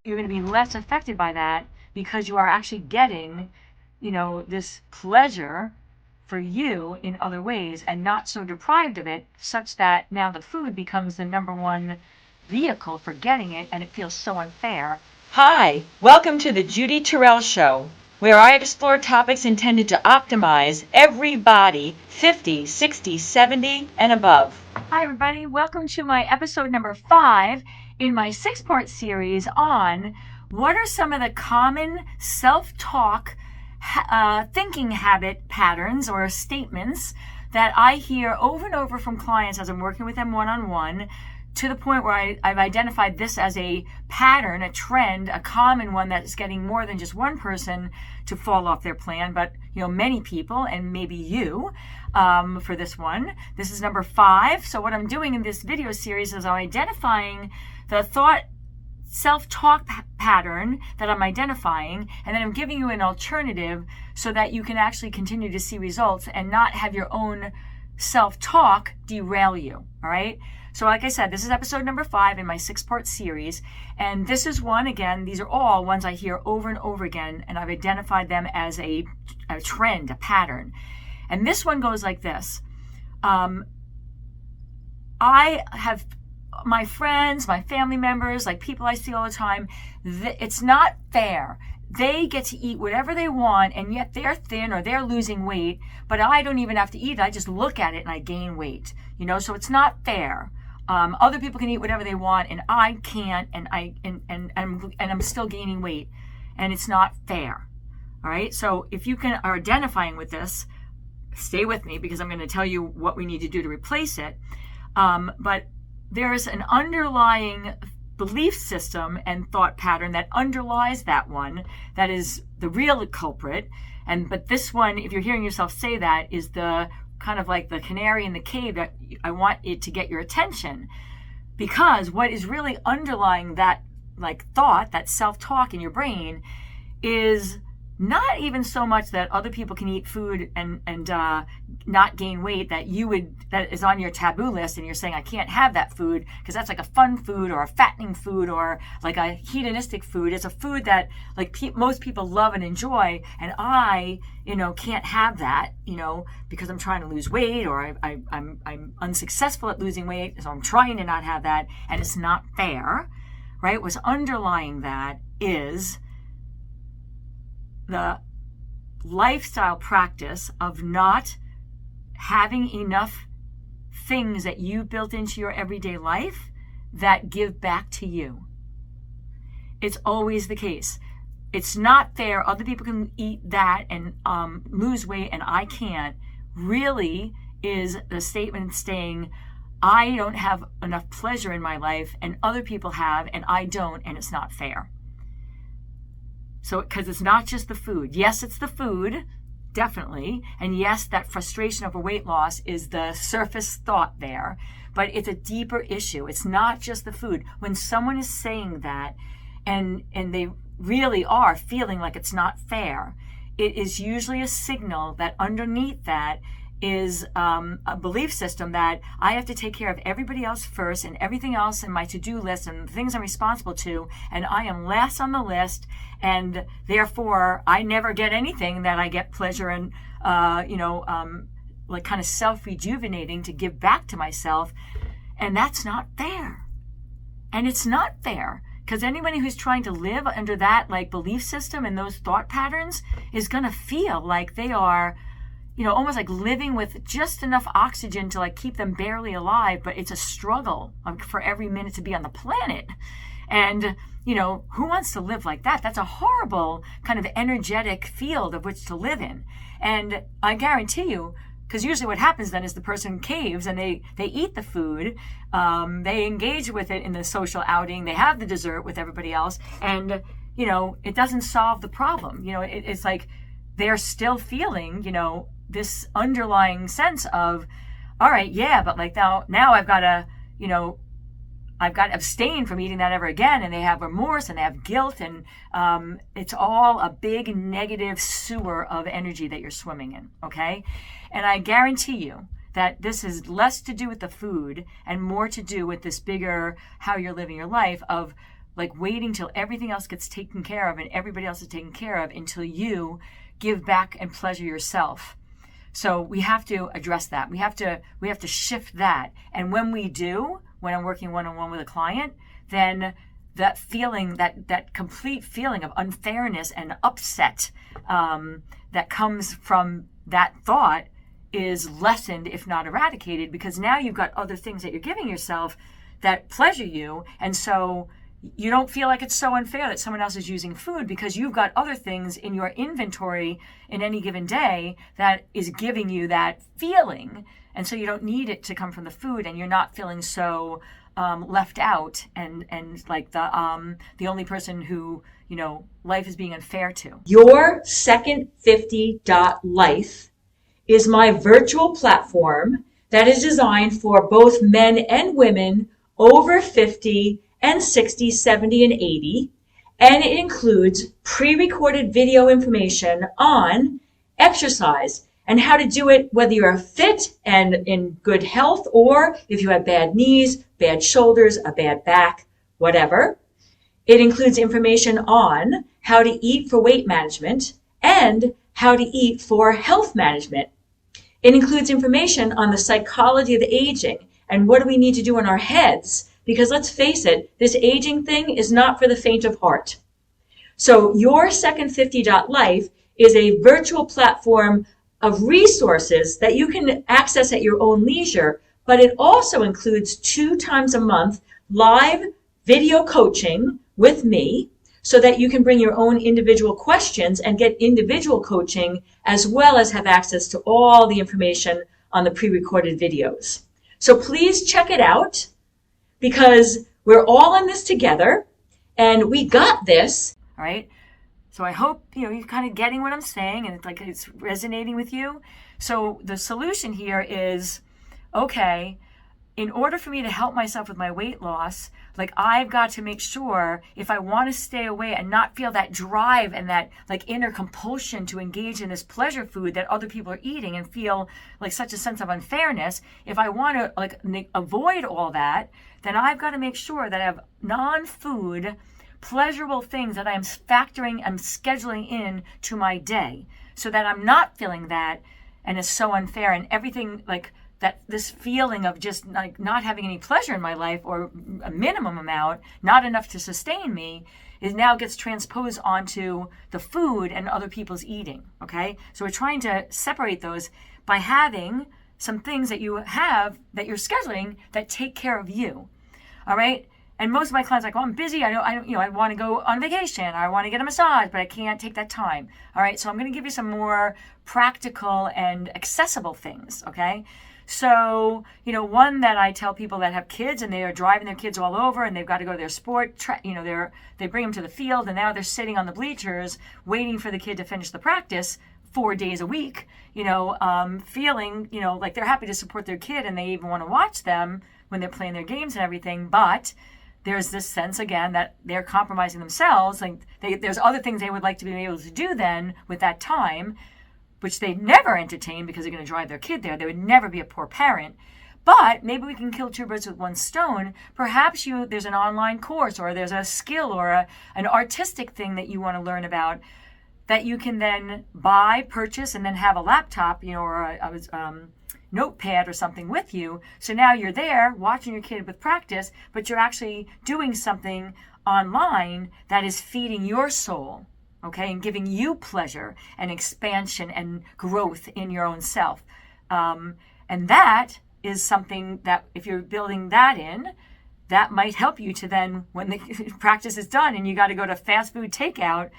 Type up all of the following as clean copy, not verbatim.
You're going to be less affected by that because you are actually getting, this pleasure for you in other ways and not so deprived of it, such that now the food becomes the number one vehicle for getting it, and it feels so unfair. Hi, welcome to the Judy Terrell Show, where I explore topics intended to optimize everybody 50, 60, 70, and above. Hi, everybody. Welcome to my episode number 5 in my 6-part series on what are some of the common self-talk thinking habit patterns or statements that I hear over and over from clients as I'm working with them one-on-one, to the point where I've identified this as a pattern, a trend, a common one that's getting more than just one person to fall off their plan, but many people, and maybe you, for this one. This is number 5. So what I'm doing in this video series is I'm identifying the thought self-talk pattern that I'm identifying, and then I'm giving you an alternative so that you can actually continue to see results and not have your own self-talk derail you. All right. So like I said, this is episode number 5 in my 6-part series. And this is one, again, these are all ones I hear over and over again, and I've identified them as a trend, a pattern. And this one goes like this. I have my friends, my family members, like people I see all the time, it's not fair. They get to eat whatever they want, and yet they're thin or they're losing weight, but I don't even have to eat it. I just look at it and I gain weight. So it's not fair. Other people can eat whatever they want, and I can't, and I'm still gaining weight, and it's not fair. All right. So if you are identifying with this, stay with me because I'm going to tell you what we need to do to replace it. But there's an underlying belief system and thought pattern that underlies that one, that is the real culprit. But this one, if you're hearing yourself say that, is the kind of like the canary in the cave that I want it to get your attention. Because what is really underlying that thought, that self-talk in your brain, is not even so much that other people can eat food and not gain weight, that is on your taboo list, and you're saying I can't have that food because that's like a fun food or a fattening food or like a hedonistic food. It's a food that most people love and enjoy, and I can't have that because I'm trying to lose weight, or I'm unsuccessful at losing weight, so I'm trying to not have that, and it's not fair, right? What's underlying that is the lifestyle practice of not having enough things that you built into your everyday life that give back to you. It's always the case. It's not fair. Other people can eat that and lose weight, and I can't. Really is the statement saying, I don't have enough pleasure in my life, and other people have, and I don't, and it's not fair. So, because it's not just the food. Yes, it's the food, definitely. And yes, that frustration over weight loss is the surface thought there. But it's a deeper issue. It's not just the food. When someone is saying that and they really are feeling like it's not fair, it is usually a signal that underneath that is a belief system that I have to take care of everybody else first, and everything else in my to-do list and the things I'm responsible to, and I am last on the list, and therefore I never get anything that I get pleasure and kind of self-rejuvenating to give back to myself. And that's not fair. And it's not fair, because anybody who's trying to live under that belief system and those thought patterns is going to feel like they are almost like living with just enough oxygen to keep them barely alive, but it's a struggle for every minute to be on the planet. And, who wants to live like that? That's a horrible kind of energetic field of which to live in. And I guarantee you, because usually what happens then is the person caves and they eat the food, they engage with it in the social outing, they have the dessert with everybody else, and, it doesn't solve the problem. It's like they're still feeling, this underlying sense of, all right, yeah, but now I've got to, I've got to abstain from eating that ever again. And they have remorse and they have guilt, and it's all a big negative sewer of energy that you're swimming in. Okay. And I guarantee you that this is less to do with the food and more to do with this bigger, how you're living your life of like waiting till everything else gets taken care of and everybody else is taken care of until you give back and pleasure yourself. So we have to address that. We have to shift that. And when we do, when I'm working one-on-one with a client, then that feeling, that complete feeling of unfairness and upset that comes from that thought is lessened, if not eradicated, because now you've got other things that you're giving yourself that pleasure you. And so you don't feel like it's so unfair that someone else is using food, because you've got other things in your inventory in any given day that is giving you that feeling. And so you don't need it to come from the food, and you're not feeling so left out and like the only person who, life is being unfair to. Your Second 50 Life is my virtual platform that is designed for both men and women over 50 and 60, 70, and 80. And it includes pre-recorded video information on exercise and how to do it, whether you're fit and in good health, or if you have bad knees, bad shoulders, a bad back, whatever. It includes information on how to eat for weight management and how to eat for health management. It includes information on the psychology of aging and what do we need to do in our heads, because let's face it, this aging thing is not for the faint of heart. So your Second 50 Life is a virtual platform of resources that you can access at your own leisure, but it also includes 2 times a month live video coaching with me so that you can bring your own individual questions and get individual coaching, as well as have access to all the information on the pre-recorded videos. So please check it out, because we're all in this together and we got this. All right. So I hope, you're kind of getting what I'm saying and it's resonating with you. So the solution here is, okay, in order for me to help myself with my weight loss, I've got to make sure, if I want to stay away and not feel that drive and that inner compulsion to engage in this pleasure food that other people are eating and feel such a sense of unfairness, if I want to avoid all that, then I've got to make sure that I have non-food pleasurable things that I'm scheduling in to my day, so that I'm not feeling that and it's so unfair and everything that, this feeling of just not having any pleasure in my life, or a minimum amount, not enough to sustain me, is now gets transposed onto the food and other people's eating. Okay, so we're trying to separate those by having some things that you have that you're scheduling that take care of you. All right. And most of my clients are I'm busy. I want to go on vacation. I want to get a massage, but I can't take that time. All right. So I'm going to give you some more practical and accessible things. Okay. So, one that I tell people that have kids and they are driving their kids all over and they've got to go to their sport, they bring them to the field and now they're sitting on the bleachers waiting for the kid to finish the practice 4 days a week, feeling, like they're happy to support their kid and they even want to watch them when they're playing their games and everything. But there's this sense again that they're compromising themselves. There's other things they would like to be able to do then with that time, which they never entertain because they're going to drive their kid there. They would never be a poor parent. But maybe we can kill 2 birds with 1 stone. Perhaps there's an online course, or there's a skill or an artistic thing that you want to learn about that you can then purchase, and then have a laptop, or a notepad or something with you. So now you're there watching your kid with practice, but you're actually doing something online that is feeding your soul, okay, and giving you pleasure and expansion and growth in your own self. And that is something that if you're building that in, that might help you to then, when the practice is done and you got to go to fast food takeout,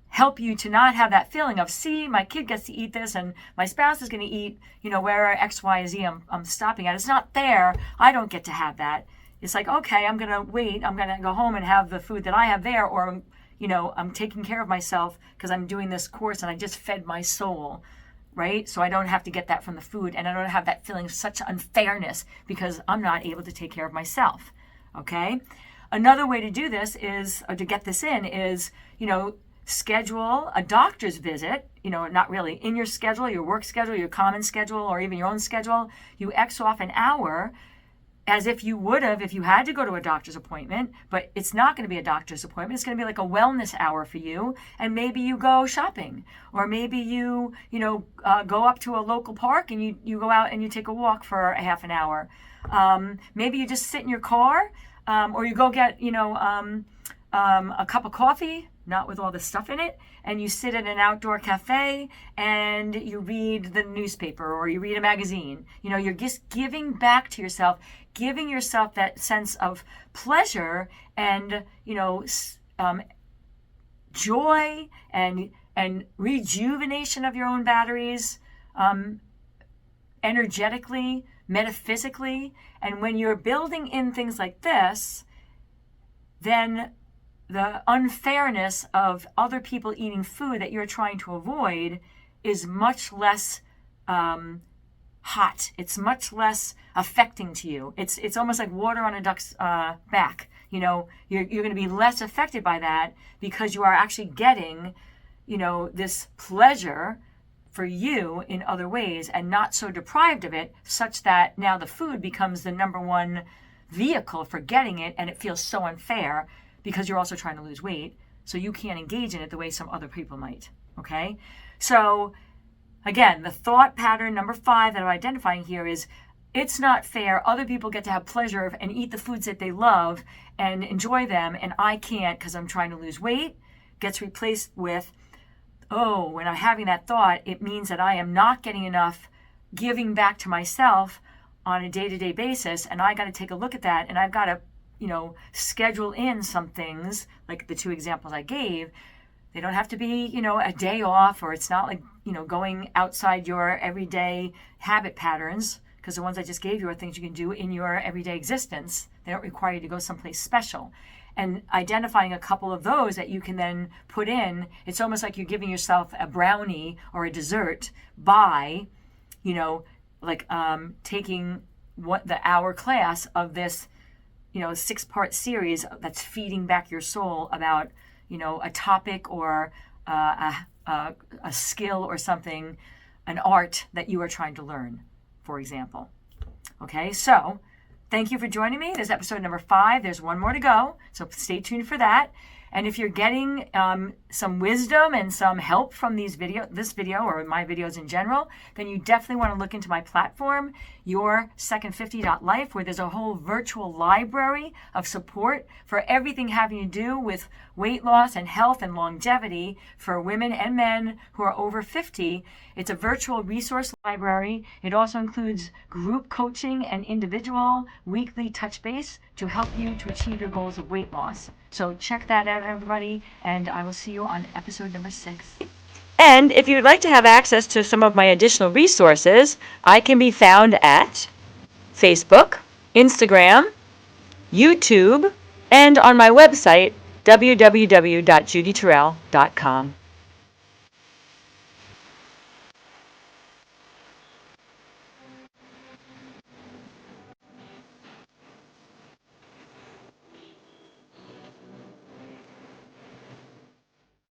help you to not have that feeling of, see, my kid gets to eat this and my spouse is going to eat, where X, Y, Z I'm stopping at. It's not there. I don't get to have that. It's okay, I'm going to wait. I'm going to go home and have the food that I have there, or, I'm taking care of myself because I'm doing this course and I just fed my soul, right? So I don't have to get that from the food, and I don't have that feeling of such unfairness because I'm not able to take care of myself, okay? Another way to do this is, or to get this in is, schedule a doctor's visit, not really in your schedule, your work schedule, your common schedule, or even your own schedule. You X off an hour as if you would have if you had to go to a doctor's appointment, but it's not going to be a doctor's appointment. It's going to be like a wellness hour for you, and maybe you go shopping, or maybe go up to a local park and you go out and you take a walk for a half an hour. Maybe you just sit in your car, or you go get a cup of coffee, not with all the stuff in it, and you sit at an outdoor cafe and you read the newspaper or you read a magazine. You're just giving back to yourself, giving yourself that sense of pleasure and, joy and rejuvenation of your own batteries, energetically, metaphysically. And when you're building in things like this, then the unfairness of other people eating food that you're trying to avoid is much less hot. It's much less affecting to you. It's almost like water on a duck's back. You're going to be less affected by that because you are actually getting, this pleasure for you in other ways and not so deprived of it, such that now the food becomes the number one vehicle for getting it, and it feels so unfair because you're also trying to lose weight, so you can't engage in it the way some other people might. Okay? So again, the thought pattern number 5 that I'm identifying here is, it's not fair. Other people get to have pleasure and eat the foods that they love and enjoy them, and I can't because I'm trying to lose weight. Gets replaced with, when I'm having that thought, it means that I am not getting enough giving back to myself on a day-to-day basis, and I got to take a look at that, and I've got to schedule in some things, like the 2 examples I gave. They don't have to be, a day off, or it's not like, going outside your everyday habit patterns, because the ones I just gave you are things you can do in your everyday existence. They don't require you to go someplace special. And identifying a couple of those that you can then put in, it's almost like you're giving yourself a brownie or a dessert by, taking the hour class of this 6-part series that's feeding back your soul about, a topic or a skill or something, an art that you are trying to learn, for example. Okay, so thank you for joining me. This is episode number 5. There's one more to go, so stay tuned for that. And if you're getting some wisdom and some help from this video or my videos in general, then you definitely want to look into my platform, yoursecond50.life, where there's a whole virtual library of support for everything having to do with weight loss and health and longevity for women and men who are over 50. It's a virtual resource library. It also includes group coaching and individual weekly touch base to help you to achieve your goals of weight loss. So check that out, everybody, and I will see you on episode number 6. And if you would like to have access to some of my additional resources, I can be found at Facebook, Instagram, YouTube, and on my website, www.judyterrell.com.